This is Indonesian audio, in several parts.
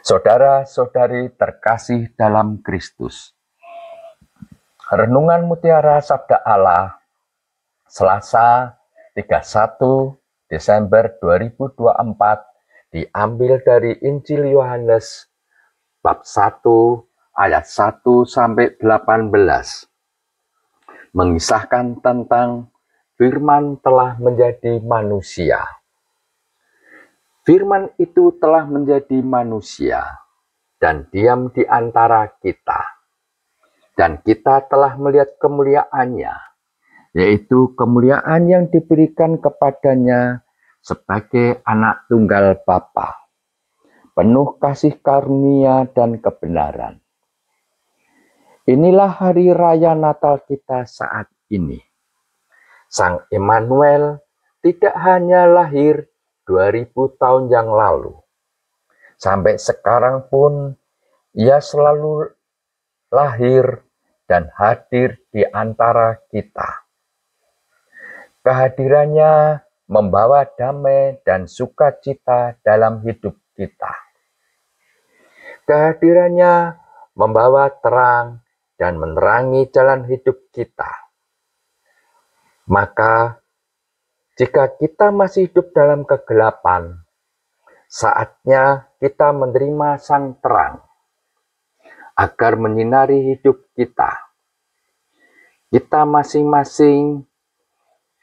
Saudara-saudari terkasih dalam Kristus, Renungan Mutiara Sabda Allah, Selasa 31 Desember 2024, diambil dari Injil Yohanes bab 1 ayat 1 sampai 18, mengisahkan tentang Firman telah menjadi manusia. Firman itu telah menjadi manusia dan diam di antara kita. Dan kita telah melihat kemuliaannya, yaitu kemuliaan yang diberikan kepadanya sebagai anak tunggal Bapa, penuh kasih karunia dan kebenaran. Inilah hari raya Natal kita saat ini. Sang Immanuel tidak hanya lahir 2000 tahun yang lalu. Sampai sekarang pun ia selalu lahir dan hadir di antara kita. Kehadirannya membawa damai dan sukacita dalam hidup kita. Kehadirannya membawa terang dan menerangi jalan hidup kita. Maka, jika kita masih hidup dalam kegelapan, saatnya kita menerima sang terang agar menyinari hidup kita. Kita masing-masing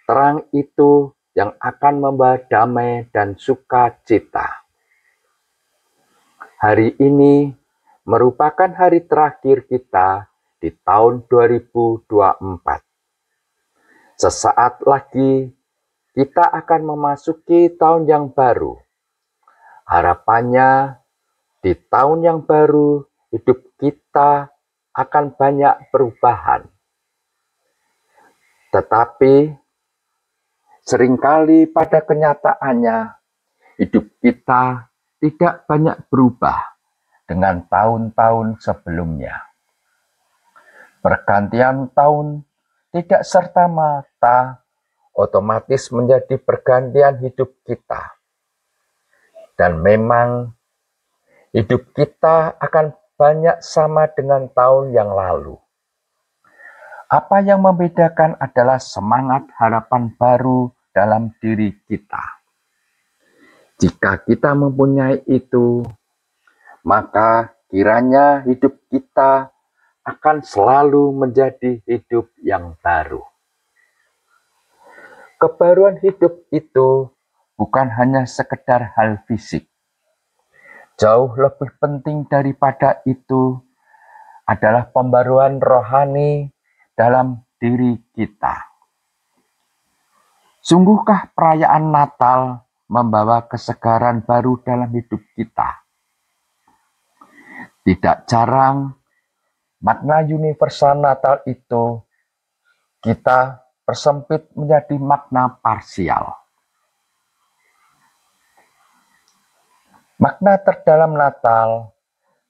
terang itu yang akan membawa damai dan sukacita. Hari ini merupakan hari terakhir kita di tahun 2024. Sesaat lagi kita akan memasuki tahun yang baru. Harapannya di tahun yang baru hidup kita akan banyak perubahan. Tetapi seringkali pada kenyataannya hidup kita tidak banyak berubah dengan tahun-tahun sebelumnya. Pergantian tahun tidak serta-merta otomatis menjadi pergantian hidup kita. Dan memang hidup kita akan banyak sama dengan tahun yang lalu. Apa yang membedakan adalah semangat harapan baru dalam diri kita. Jika kita mempunyai itu, maka kiranya hidup kita akan selalu menjadi hidup yang baru. Kebaruan hidup itu bukan hanya sekedar hal fisik. Jauh lebih penting daripada itu adalah pembaruan rohani dalam diri kita. Sungguhkah perayaan Natal membawa kesegaran baru dalam hidup kita? Tidak jarang makna universal Natal itu kita persempit menjadi makna parsial. Makna terdalam Natal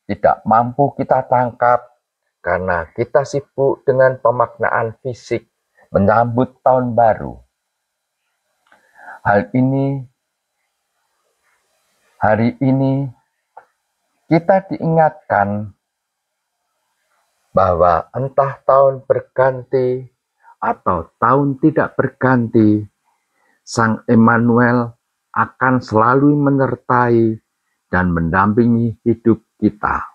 tidak mampu kita tangkap karena kita sibuk dengan pemaknaan fisik menyambut tahun baru. Hari ini kita diingatkan bahwa entah tahun berganti atau tahun tidak berganti, Sang Immanuel akan selalu menyertai dan mendampingi hidup kita.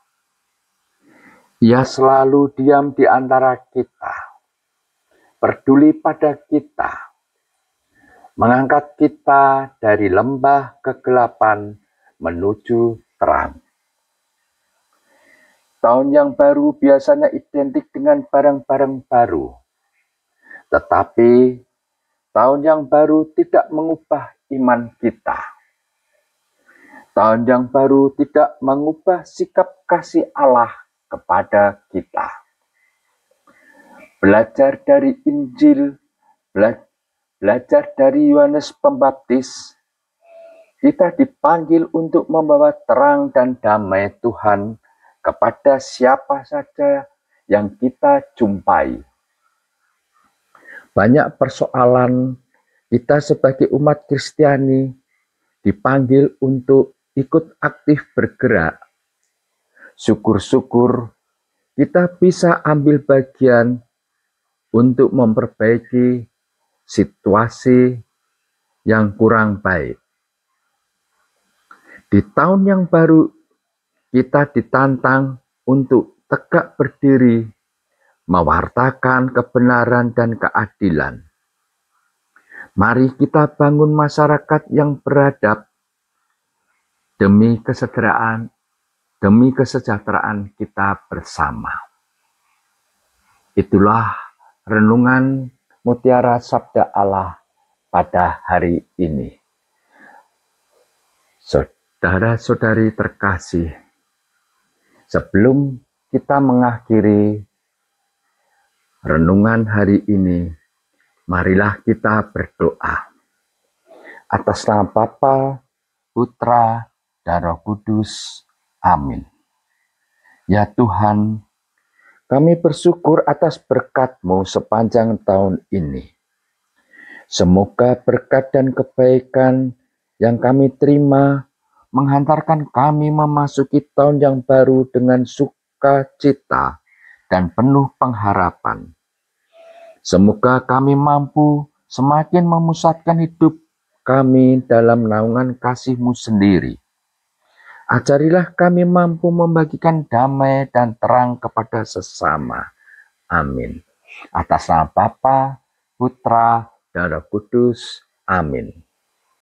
Ia selalu diam di antara kita, peduli pada kita, mengangkat kita dari lembah kegelapan menuju terang. Tahun yang baru biasanya identik dengan barang-barang baru. Tetapi tahun yang baru tidak mengubah iman kita. Tahun yang baru tidak mengubah sikap kasih Allah kepada kita. Belajar dari Injil, belajar dari Yohanes Pembaptis, kita dipanggil untuk membawa terang dan damai Tuhan kepada siapa saja yang kita jumpai. Banyak persoalan kita sebagai umat Kristiani dipanggil untuk ikut aktif bergerak syukur-syukur kita bisa ambil bagian untuk memperbaiki situasi yang kurang baik. Di tahun yang baru, kita ditantang untuk tegak berdiri, mewartakan kebenaran dan keadilan. Mari kita bangun masyarakat yang beradab demi kesejahteraan kita bersama. Itulah renungan Mutiara Sabda Allah pada hari ini. Saudara-saudari terkasih, sebelum kita mengakhiri renungan hari ini, marilah kita berdoa. Atas nama Bapa, Putra, dan Roh Kudus. Amin. Ya Tuhan, kami bersyukur atas berkat-Mu sepanjang tahun ini. Semoga berkat dan kebaikan yang kami terima menghantarkan kami memasuki tahun yang baru dengan sukacita dan penuh pengharapan. Semoga kami mampu semakin memusatkan hidup kami dalam naungan kasih-Mu sendiri. Ajarilah kami mampu membagikan damai dan terang kepada sesama. Amin. Atas nama Bapa, Putra, dan Roh Kudus. Amin.